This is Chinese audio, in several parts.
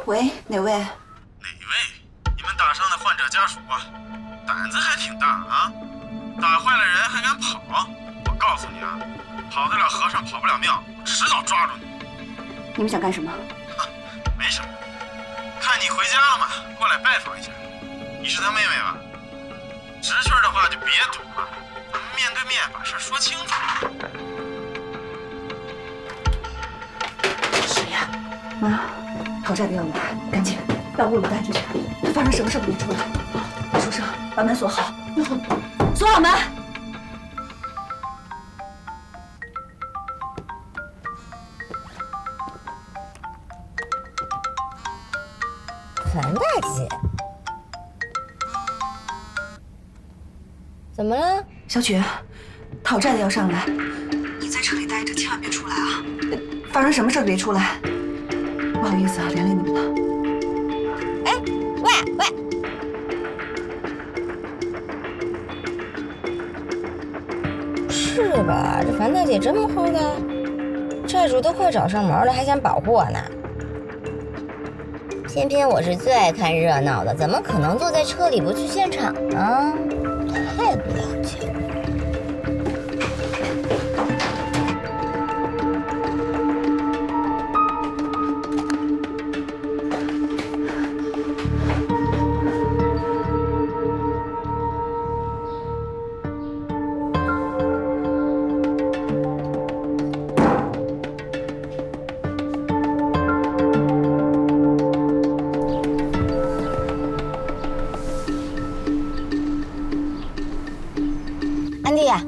喂，哪位？哪位？你们打伤的患者家属啊，胆子还挺大啊！打坏了人还敢跑？我告诉你啊，跑得了和尚跑不了庙，我迟早抓住你！你们想干什么？没什么，看你回家了嘛，过来拜访一下。你是他妹妹吧？识趣的话就别躲了，咱们面对面把事说清楚。谁呀？啊，讨债的要来，赶紧到屋里带着去，发生什么事都别出来。李书生，把门锁好，锁好门。樊大姐，怎么了？小曲，讨债的要上来，你在车里待着，千万别出来啊！发生什么事都别出来。不好意思啊，连累你们了。哎，喂，是吧？这樊大姐这么厚道，债主都快找上门了，还想保护我呢。偏偏我是最爱看热闹的，怎么可能坐在车里不去现场呢？太不了解我。安迪呀，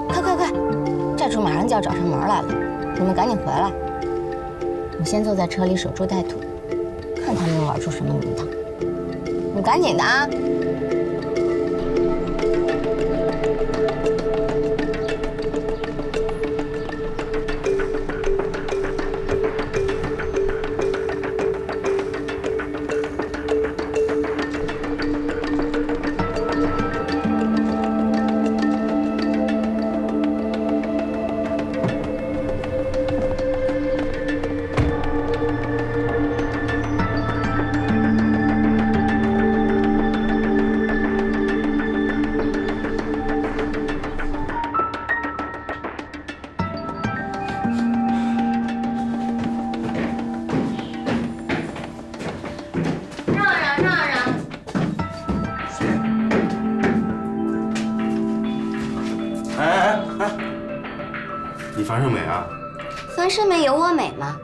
快！债主马上就要找上门来了，你们赶紧回来。你先坐在车里守株待兔，看他们能玩出什么名堂。你赶紧的啊！你樊胜美啊？樊胜美有我美吗？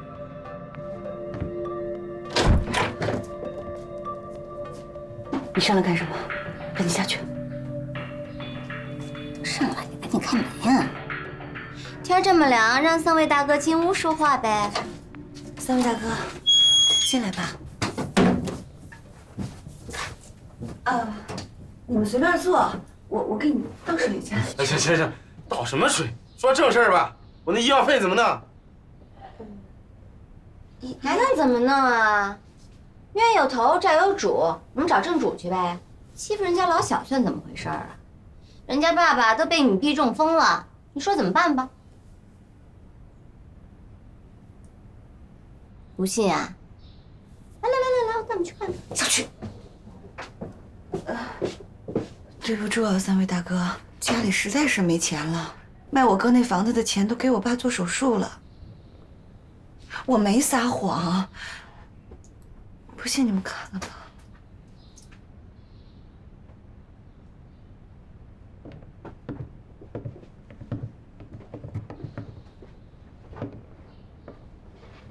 你上来干什么？赶紧下去。上来你赶紧开门呀！天这么凉，让三位大哥进屋说话呗。三位大哥，进来吧。你们随便坐，我给你倒水去。行，倒什么水？说正事儿吧。我那医药费怎么弄？还能怎么弄啊？冤有头，债有主，你们找正主去呗。欺负人家老小算怎么回事啊？人家爸爸都被你逼中风了，你说怎么办吧？不信啊？来，我带你去看。小曲，对不住啊，三位大哥，家里实在是没钱了。卖我哥那房子的钱都给我爸做手术了，我没撒谎，不信你们看看吧。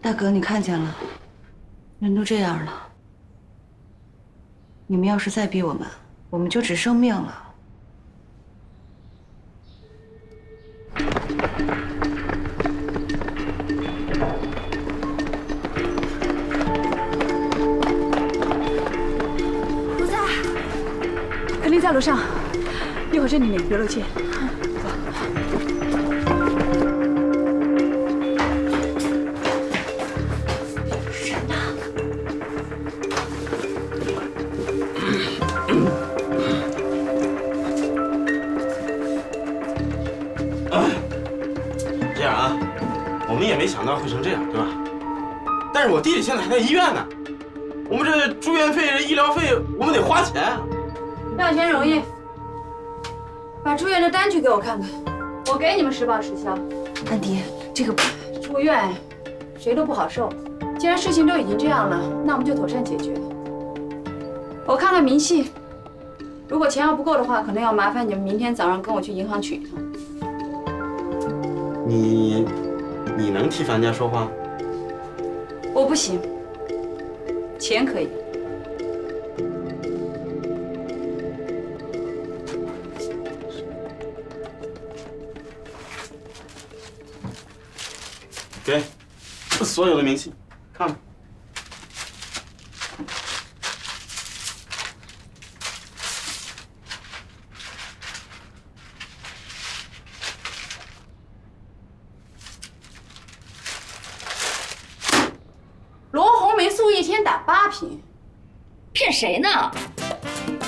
大哥，你看见了，人都这样了，你们要是再逼我们，我们就只剩命了。肯定在楼上，一会儿见你面，别漏气。人呢？这样啊，我们也没想到会成这样，对吧？但是我弟弟现在还在医院呢，我们这住院费、医疗费，我们得花钱。要钱容易，把住院的单据给我看看，我给你们实报实销。安迪，这个住院谁都不好受，既然事情都已经这样了，那我们就妥善解决。我看看明细，如果钱要不够的话，可能要麻烦你们明天早上跟我去银行取一趟。你能替樊家说话？我不行，钱可以。给，所有的明细，看看。罗红霉素一天打8瓶，骗谁呢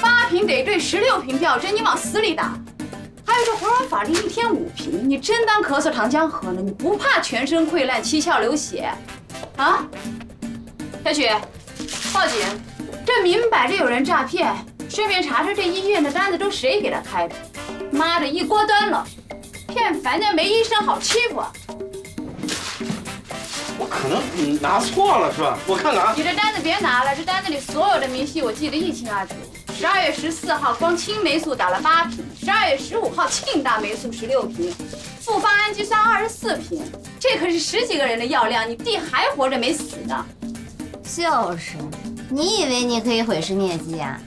8瓶得对16瓶吊针，你往死里打。还有这活软法令一天5瓶，你真当咳嗽糖浆喝了？你不怕全身溃烂、七窍流血？啊？小许，报警！这明摆着有人诈骗，顺便查查这医院的单子都谁给他开的？妈的，一锅端了！骗樊家没医生好欺负啊！我可能拿错了是吧？我看看啊。你这单子别拿了，这单子里所有的明细我记得一清二楚。12月14号光青霉素打了8瓶，12月15号庆大霉素16瓶，复方氨基酸24瓶，这可是10几个人的药量，你弟还活着没死呢。就是，你以为你可以毁尸灭迹啊？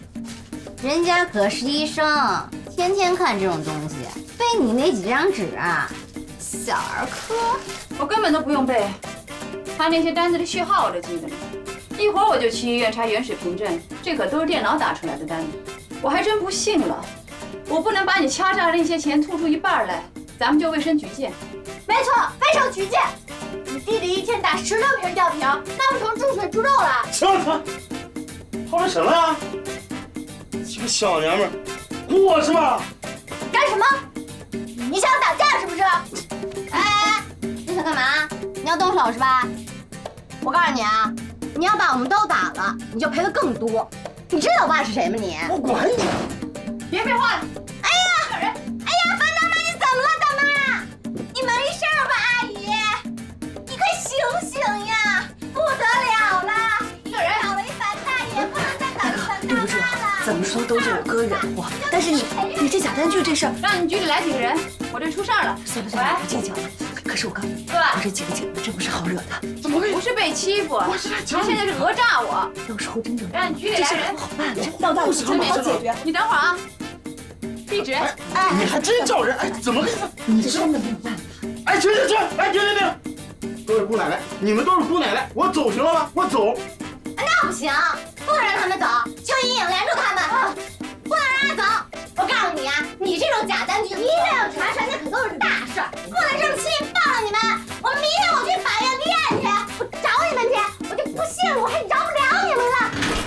人家可是医生，天天看这种东西，背你那几张纸啊，小儿科。我根本都不用背，他那些单子的序号我都记得呢。一会儿我就去医院查原始凭证，这可都是电脑打出来的单子。我还真不信了，我不能把你敲诈的那些钱吐出一半来，咱们就卫生局见。没错，卫生局见。你弟弟一天打16瓶吊瓶，那不成注水猪肉了？行了，吵成什么呀？几个小娘们儿，唬我是吧？干什么？你想打架是不是？哎，你想干嘛？你要动手是吧？我告诉你啊，你要把我们都打了，你就赔的更多。你知道我爸是谁吗你？我管你！别废话了。哎呀，樊大妈，你怎么了，大妈？你没事吧，阿姨？你快醒醒呀！不得了了，有人找了一樊大爷，不能再等樊大妈了。怎么说都是我哥惹祸，但是你这假单据这事儿，让你局里来几个人，我这出事儿了。算了，不计较了。可是我告诉你，对吧？我这几个姐妹真不是好惹的，怎么会？不是被欺负，我是来讲他现在是讹诈我。要是后真整，让你局里这事来人儿不好办，这闹大事不好解决。你等会儿啊，地址。你还真叫人？哎，怎么回事？你真的没有办法。哎，停！哎，停！各位姑奶奶，你们都是姑奶奶，我走行了吧？我走。那不行，不能让他们走，邱莹莹连住他们，不能让他走。我告诉你啊，你这种假单据一旦要查出来，那可都是大事儿，不能这么轻易放了你们。我们明天我去法院立案去，我找你们去，我就不信我还饶不了你们了。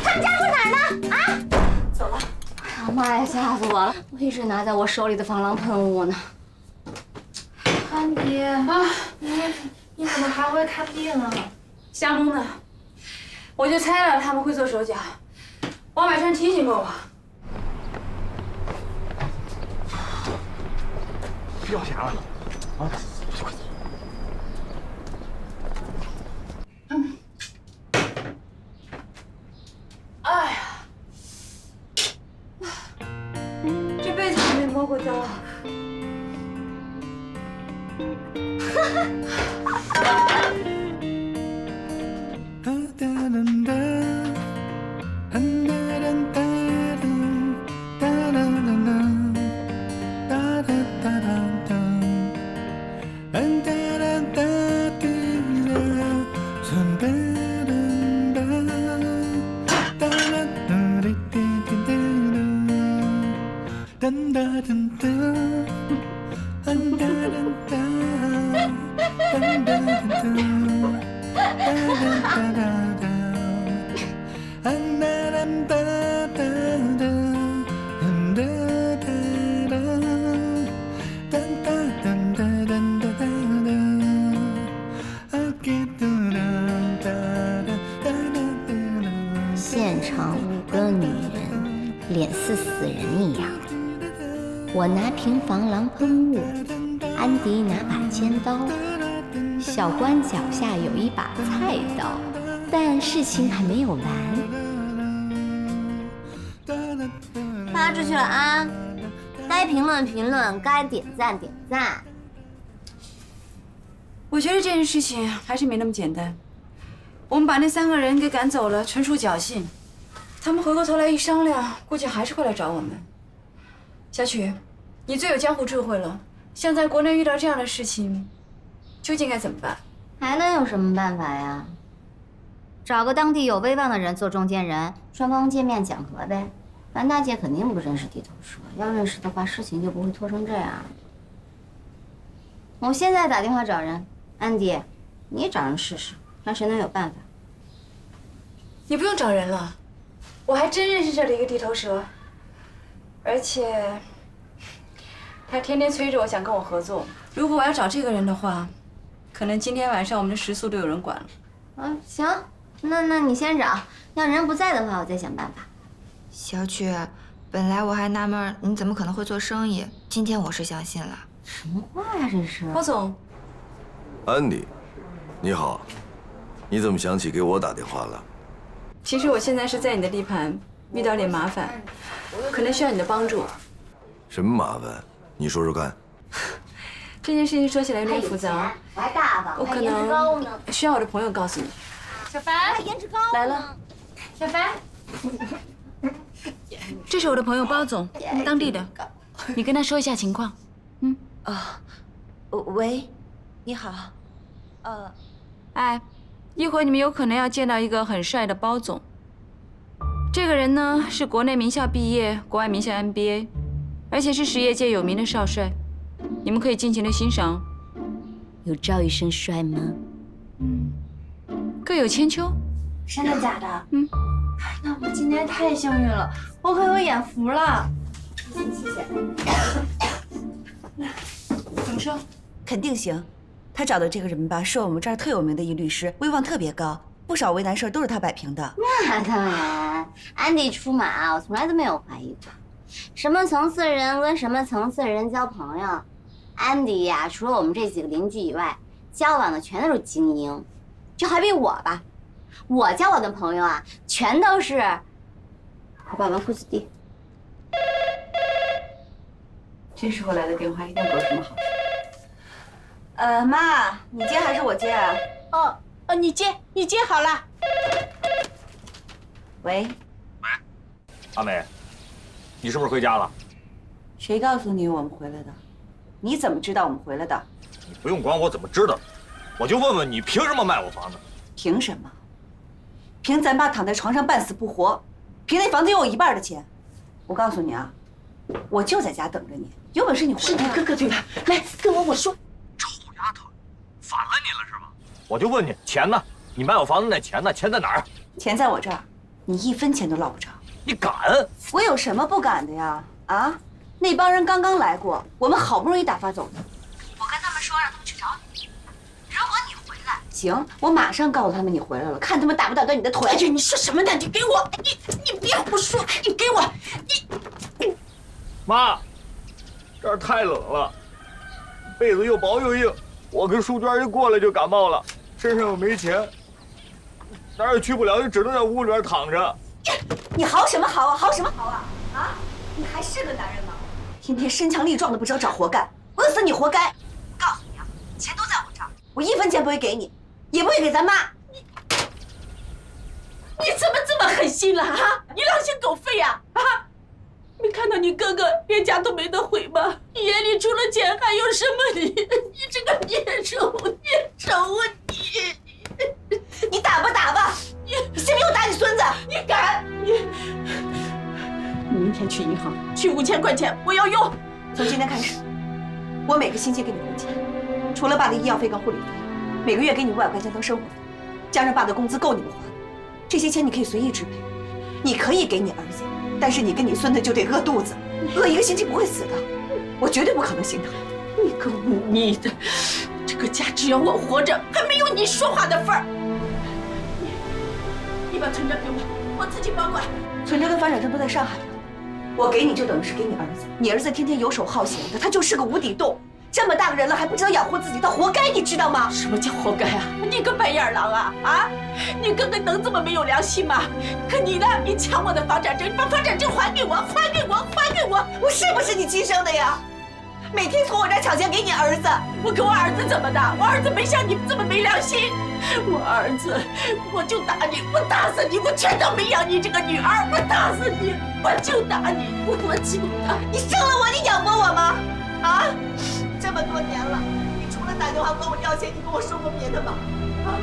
他们家住哪儿呢？啊，走了。哎呀妈呀，吓死我了！我一直拿在我手里的防狼喷雾呢。安迪啊，你怎么还会看病啊？相中的，我就猜了他们会做手脚。王百川提醒过我。要钱了啊！哎呀，这辈子都没摸过刀。噔噔噔噔。现场5个女人，脸似死人一样。我拿瓶防狼喷雾，安迪拿把尖刀，小关脚下有一把菜刀，但事情还没有完。发出去了啊！该评论评论，该点赞点赞。我觉得这件事情还是没那么简单。我们把那3个人给赶走了，纯属侥幸。他们回过头来一商量，估计还是会来找我们。小曲，你最有江湖智慧了，像在国内遇到这样的事情，究竟该怎么办？还能有什么办法呀？找个当地有威望的人做中间人，双方见面讲和呗。樊大姐肯定不认识地头蛇，要认识的话，事情就不会拖成这样。我现在打电话找人，安迪，你也找人试试，看谁能有办法。你不用找人了，我还真认识这里一个地头蛇，而且他天天催着我想跟我合作。如果我要找这个人的话，可能今天晚上我们的食宿都有人管了。行，那你先找，要人不在的话，我再想办法。小曲，本来我还纳闷你怎么可能会做生意，今天我是相信了。什么话呀，这是？包总，安迪，你好，你怎么想起给我打电话了？其实我现在是在你的地盘，遇到点麻烦，可能需要你的帮助。什么麻烦？你说说看。这件事情说起来有点复杂，我还大方，我可还颜值高呢。能需要我的朋友告诉你。小凡还颜值高呢来了。小凡，这是我的朋友包总，当地的，你跟他说一下情况。喂，你好，哎，一会儿你们有可能要见到一个很帅的包总。这个人呢是国内名校毕业，国外名校 MBA， 而且是实业界有名的少帅，你们可以尽情的欣赏。有赵医生帅吗？各有千秋。真的假的？嗯。那我今天太幸运了，我可有眼福了。谢谢。怎么说？肯定行。他找的这个人吧，是我们这儿特有名的一律师，威望特别高，不少为难事儿都是他摆平的。那当然，安迪出马，我从来都没有怀疑过。什么层次的人跟什么层次的人交朋友，安迪呀，除了我们这几个邻居以外，交往的全都是精英。就好比我吧，我交往的朋友啊，全都是我把纨绔子弟。这时候来的电话一定不是什么好事。妈，你接还是我接啊？你接好了。喂，阿美，你是不是回家了？谁告诉你我们回来的？你怎么知道我们回来的？你不用管我怎么知道的，我就问问你，凭什么卖我房子？凭什么？凭咱爸躺在床上半死不活，凭那房子有我1半的钱。我告诉你啊，我就在家等着你，有本事你回来。哥哥对吧？来，跟我说。臭丫头，反了你了是吗？我就问你，钱呢？你卖我房子那钱呢？钱在哪儿？钱在我这儿，你1分钱都捞不着。你敢？我有什么不敢的呀？啊，那帮人刚刚来过，我们好不容易打发走的。我跟他们说，让他们去找你。如果你回来，行，我马上告诉他们你回来了，看他们打不打断你的腿。哎呀，你说什么呢？你给我，你别胡说，你给我，你。妈，这儿太冷了，被子又薄又硬，我跟淑娟一过来就感冒了，身上又没钱，哪儿也去不了，就只能在屋里边躺着。你嚎什么嚎啊？嚎什么嚎啊？啊！你还是个男人吗？天天身强力壮的，不知道找活干，饿死你活该！告诉你啊，钱都在我这儿，我1分钱不会给你，也不会给咱妈。你怎么这么狠心了啊？你良心狗肺呀！啊！没看到你哥哥连家都没得回吗？你眼里除了钱还有什么？你这个孽种啊你！你打吧打吧，你信不信我打你孙子？你敢？你明天去银行取5000块钱，我要用。从今天开始，我每个星期给你工钱，除了爸的医药费跟护理费，每个月给你500块钱当生活费，加上爸的工资够你们花。这些钱你可以随意支配，你可以给你儿子，但是你跟你孙子就得饿肚子，饿1个星期不会死的，我绝对不可能心疼。你个忤逆的，这个家只要我活着，还没有你说话的份儿。你把存折给我。我自己保管。存折跟房产证都在上海呢，我给你就等于是给你儿子。你儿子天天游手好闲的，他就是个无底洞。这么大个人了还不知道养活自己，他活该，你知道吗？什么叫活该啊？你个白眼狼啊！啊，你哥哥能这么没有良心吗？可你呢？你抢我的房产证，你把房产证还给我，还给我，还给我！我是不是你亲生的呀？每天从我这儿抢钱给你儿子，我给我儿子怎么的？我儿子没像你们这么没良心。我儿子，我就打你，我打死你，我全都没养你这个女儿，我打死你，我就打你，我就打你。你生了我，你养活我吗？啊，这么多年了，你除了打电话管我要钱，你跟我说过别的吗？啊，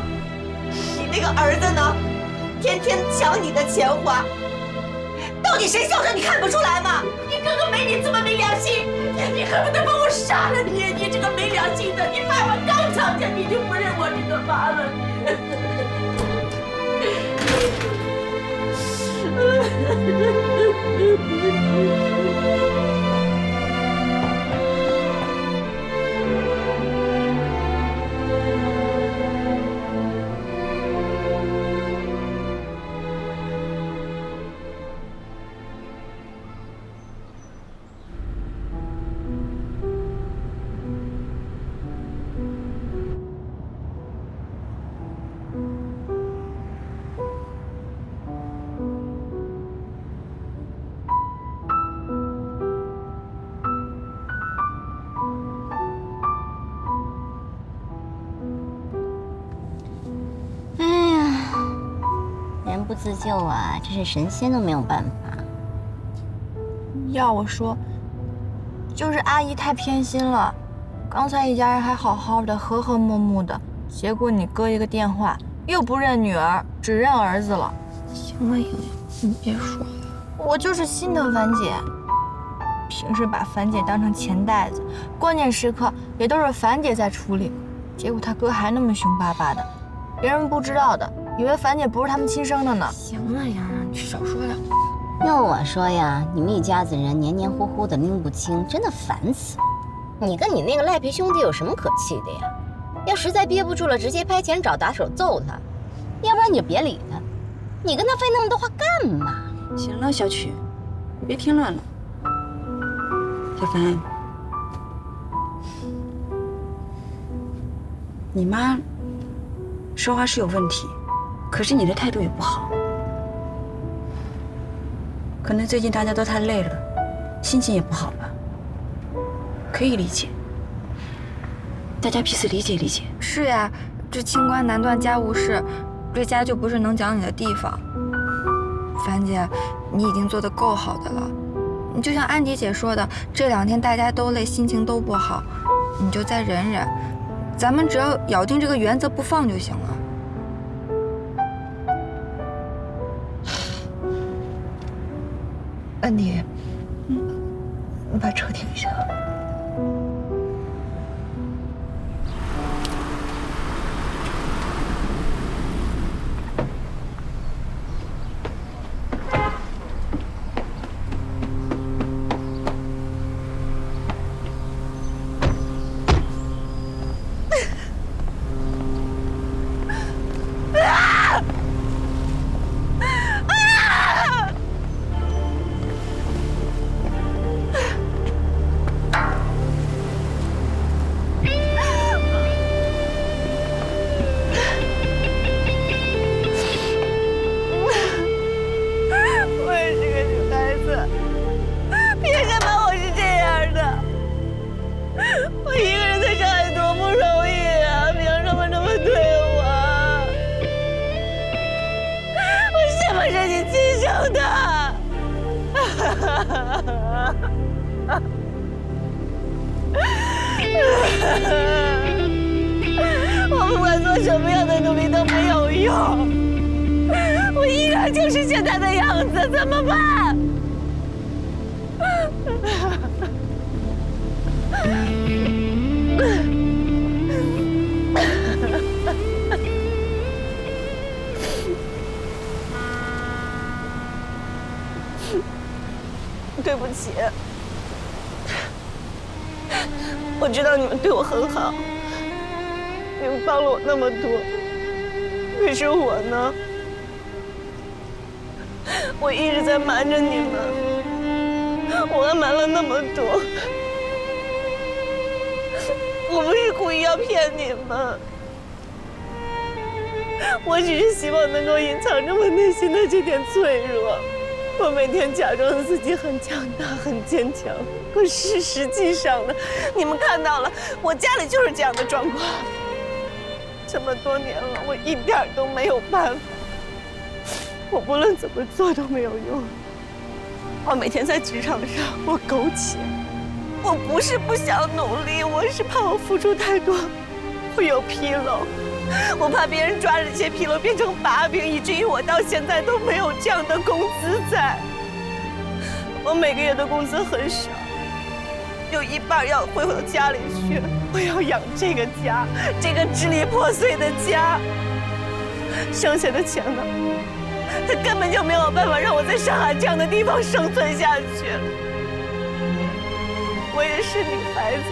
你那个儿子呢？天天抢你的钱花，到底谁孝顺？你看不出来吗？你哥哥没你这么没良心，你恨不得把我杀了你！你这个没良心的，你爸爸刚吵架你就不认我这个妈了你。不自救啊，这是神仙都没有办法。要我说，就是阿姨太偏心了。刚才一家人还好好的，和和睦睦的，结果你哥一个电话，又不认女儿，只认儿子了。行了，莹莹，你别说了。我就是心疼樊姐，平时把樊姐当成钱袋子，关键时刻也都是樊姐在处理，结果他哥还那么凶巴巴的，别人不知道的。以为樊姐不是他们亲生的呢。行了，洋洋，你少说两句。要我说呀，你们一家子人黏黏糊糊的拎不清，真的烦死了。你跟你那个赖皮兄弟有什么可气的呀？要实在憋不住了，直接拍前找打手揍他，要不然你就别理他。你跟他费那么多话干嘛？行了，小曲，你别添乱了。小樊，你妈说话是有问题，可是你的态度也不好。可能最近大家都太累了，心情也不好吧，可以理解。大家彼此理解理解。是呀，这清官难断家务事，这家就不是能讲你的地方。樊姐，你已经做得够好的了。你就像安迪姐说的，这2天大家都累，心情都不好，你就再忍忍。咱们只要咬定这个原则不放就行了。安迪，你把车停下。我不管做什么样的努力都没有用，我依然就是现在的样子，怎么办？对不起，我知道你们对我很好，你们帮了我那么多，可是我呢，我一直在瞒着你们，我还瞒了那么多。我不是故意要骗你们，我只是希望能够隐藏着我内心的这点脆弱。我每天假装自己很强大、很坚强，可是实际上呢，你们看到了，我家里就是这样的状况。这么多年了，我一点都没有办法，我不论怎么做都没有用。我每天在职场上，我苟且。我不是不想努力，我是怕我付出太多会有纰漏，我怕别人抓着这些纰漏变成把柄，以至于我到现在都没有这样的工资在。我每个月的工资很少，有一半要汇到家里去，我要养这个家，这个支离破碎的家。剩下的钱呢，他根本就没有办法让我在上海这样的地方生存下去。我也是女孩子，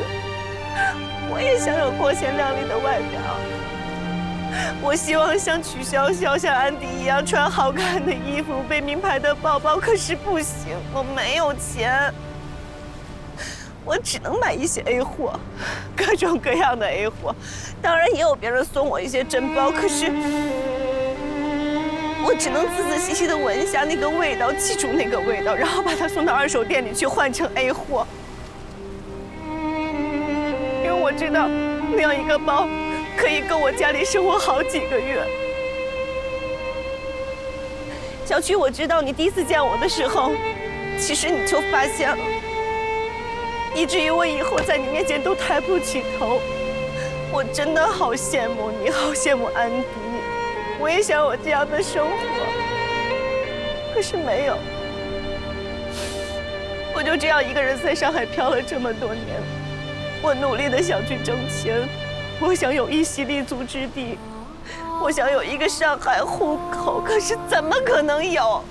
我也想有光鲜亮丽的外表。我希望像曲筱绡、像安迪一样穿好看的衣服、背名牌的包包，可是不行，我没有钱，我只能买一些 A 货，各种各样的 A 货。当然也有别人送我一些真包，可是我只能仔仔细细地闻一下那个味道，记住那个味道，然后把它送到二手店里去换成 A 货。我知道那样一个包可以够我家里生活好几个月。小曲，我知道你第一次见我的时候，其实你就发现了，以至于我以后在你面前都抬不起头。我真的好羡慕你，好羡慕安迪，我也想有这样的生活，可是没有。我就这样一个人在上海漂了这么多年。我努力地想去挣钱，我想有一席立足之地，我想有一个上海户口，可是怎么可能有？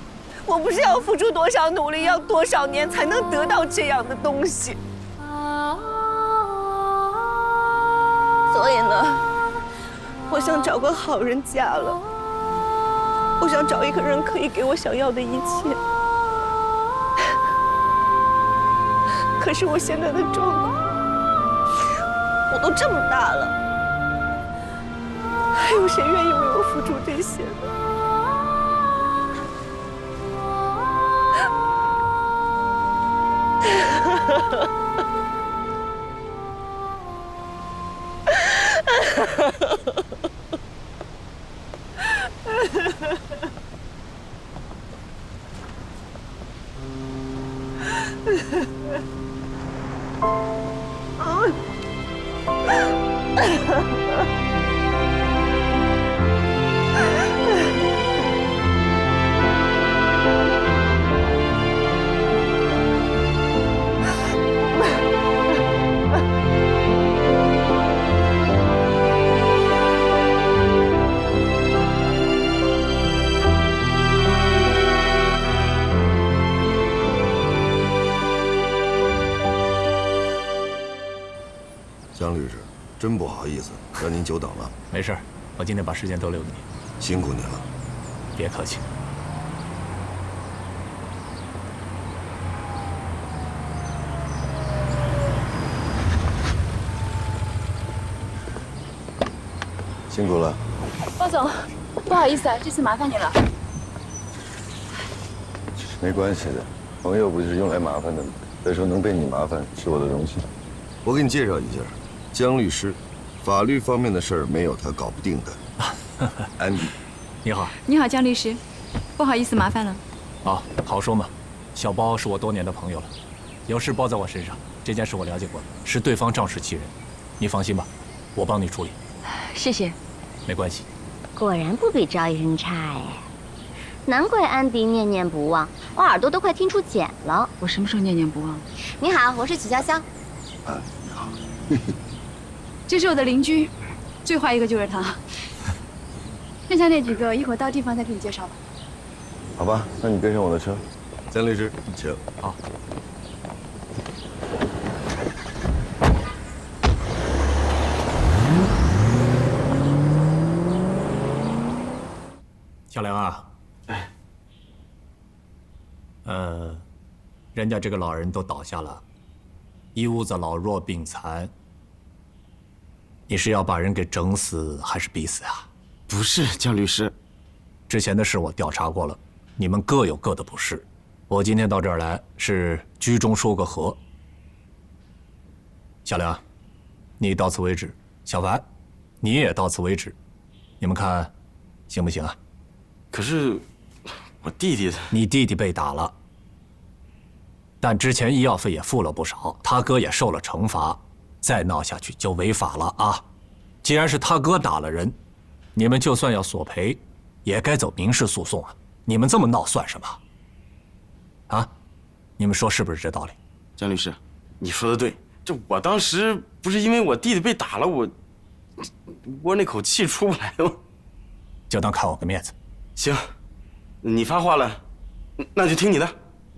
我不是要付出多少努力，要多少年才能得到这样的东西？所以呢，我想找个好人嫁了，我想找一个人可以给我想要的一切。可是我现在的状况，我都这么大了，还有谁愿意为我付出这些呢？江律师，真不好意思，让您久等了。没事，我今天把时间都留给你。辛苦你了。别客气。辛苦了。包总，不好意思啊，这次麻烦你了。没关系的，朋友不是用来麻烦的吗？再说能被你麻烦是我的荣幸。我给你介绍一下，江律师，法律方面的事儿没有他搞不定的。安迪，你好。你好，江律师，不好意思麻烦了。哦，好说嘛。小包是我多年的朋友了，有事包在我身上，这件事我了解过了，是对方仗势欺人。你放心吧，我帮你处理。谢谢。没关系。果然不比赵医生差哎，难怪安迪念念不忘，我耳朵都快听出茧了。我什么时候念念不忘？你好，我是曲筱绡。啊，你好。这是我的邻居，最坏一个就是他。剩下那几个一会儿到地方再给你介绍吧。好吧，那你跟上我的车。江律师，请。好。小梁啊，人家这个老人都倒下了，一屋子老弱病残，你是要把人给整死还是逼死啊？不是，江律师，之前的事我调查过了，你们各有各的不是。我今天到这儿来是居中说个和。小梁，你到此为止；小凡，你也到此为止。你们看，行不行啊？可是我弟弟，你弟弟被打了，但之前医药费也付了不少，他哥也受了惩罚，再闹下去就违法了啊！既然是他哥打了人，你们就算要索赔，也该走民事诉讼啊！你们这么闹算什么？啊？你们说是不是这道理？江律师，你说的对，这我当时不是因为我弟弟被打了，我那口气出不来吗？就当看我个面子。行，你发话了，那就听你的，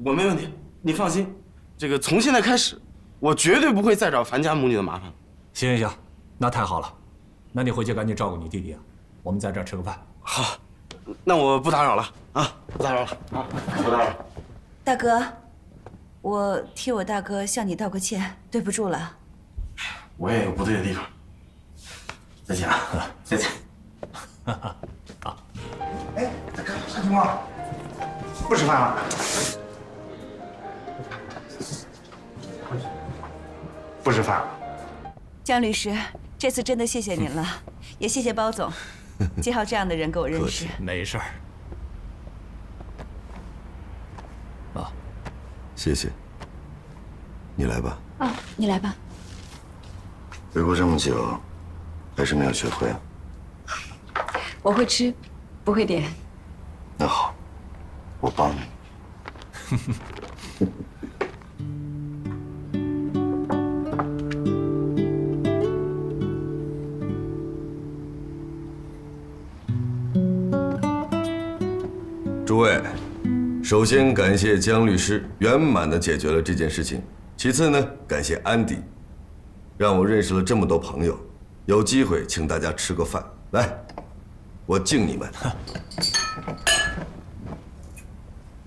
我没问题，你放心。这个从现在开始，我绝对不会再找樊家母女的麻烦了。行行行，那太好了，那你回去赶紧照顾你弟弟啊，我们在这儿吃个饭。好，那我不打扰了啊，不打扰了啊，不打扰了。大哥，我替我大哥向你道个歉，对不住了。我也有不对的地方。再见啊，再见。好。哎，啥情况？不吃饭了？不吃饭了。江律师，这次真的谢谢您了，也谢谢包总，介绍这样的人给我认识。没事儿。啊，谢谢。你来吧。啊，你来吧。回国这么久，还是没有学会啊？我会吃，不会点。那好，我帮你。诸位，首先感谢江律师圆满地解决了这件事情。其次呢，感谢安迪，让我认识了这么多朋友。有机会请大家吃个饭，来，我敬你们。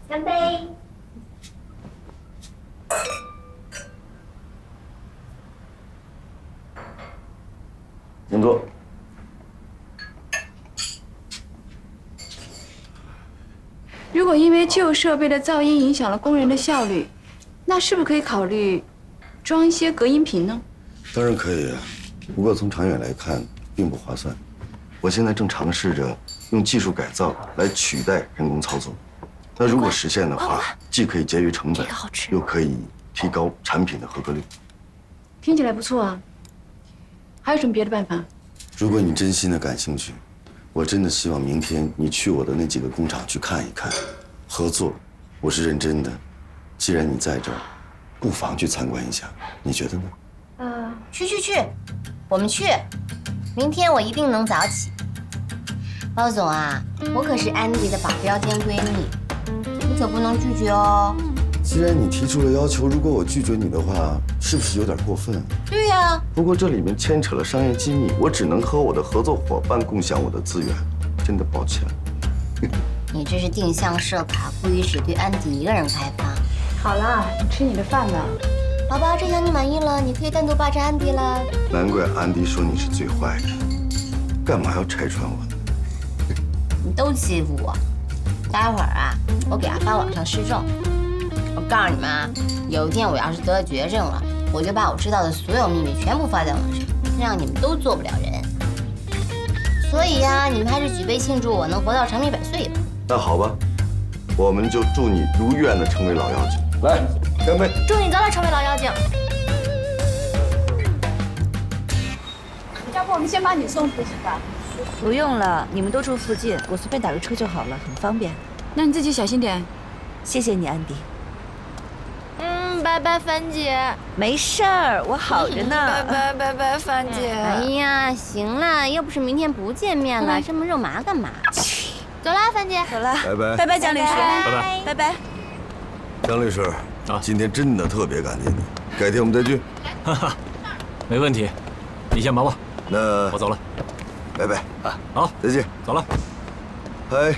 干杯！请坐。如果因为旧设备的噪音影响了工人的效率，那是不是可以考虑装一些隔音屏呢？当然可以啊，不过从长远来看，并不划算。我现在正尝试着用技术改造来取代人工操作。那如果实现的话，既可以节约成本，又可以提高产品的合格率。听起来不错啊。还有什么别的办法？如果你真心的感兴趣，我真的希望明天你去我的那几个工厂去看一看。合作，我是认真的。既然你在这儿，不妨去参观一下，你觉得呢？去，我们去。明天我一定能早起。包总啊，我可是安迪的保镖兼闺蜜，你可不能拒绝哦。既然你提出了要求，如果我拒绝你的话，是不是有点过分？对呀。不过这里面牵扯了商业机密，我只能和我的合作伙伴共享我的资源，真的抱歉。你这是定向设卡，故意只对安迪一个人开放。好了，你吃你的饭吧。宝宝，这下你满意了，你可以单独霸占安迪了。难怪安迪说你是最坏的，干嘛要拆穿我呢？你都欺负我。待会儿啊，我给他发网上示众。我告诉你们啊，有一天我要是得了绝症了，我就把我知道的所有秘密全部发在网上，让你们都做不了人。所以呀，你们还是举杯庆祝我能活到长命百岁吧。那好吧，我们就祝你如愿的成为老妖精。来，干杯！祝你早点成为老妖精。要不我们先把你送出去吧？不用了，你们都住附近，我随便打个车就好了，很方便。那你自己小心点。谢谢你，安迪。拜拜，樊姐。没事儿，我好着呢。拜拜，樊姐。哎呀，行了，又不是明天不见面了，这么肉麻干嘛？走啦，樊姐。走了，拜拜。拜拜，江律师。拜拜。拜拜。江律师啊，今天真的特别感谢你，改天我们再聚。哈哈，没问题，你先忙吧。那我走了，拜拜啊，好，再见，走了。嗨。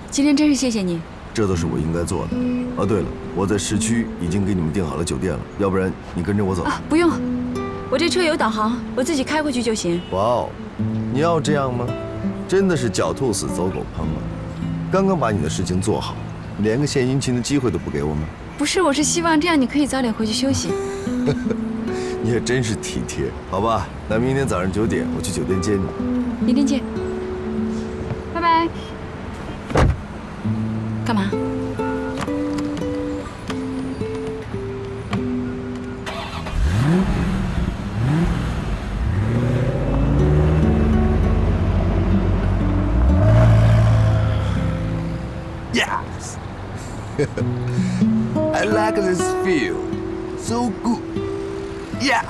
今天真是谢谢你。这都是我应该做的。哦，对了，我在市区已经给你们订好了酒店了，要不然你跟着我走。不用，我这车有导航，我自己开回去就行。哇哦，你要这样吗？真的是狡兔死，走狗烹啊！刚刚把你的事情做好，连个献殷勤的机会都不给我们。不是，我是希望这样你可以早点回去休息。你也真是体贴，好吧？那明天早上9点我去酒店接你。明天见，拜拜。干嘛？Yes, I like this feel, so good. Yeah.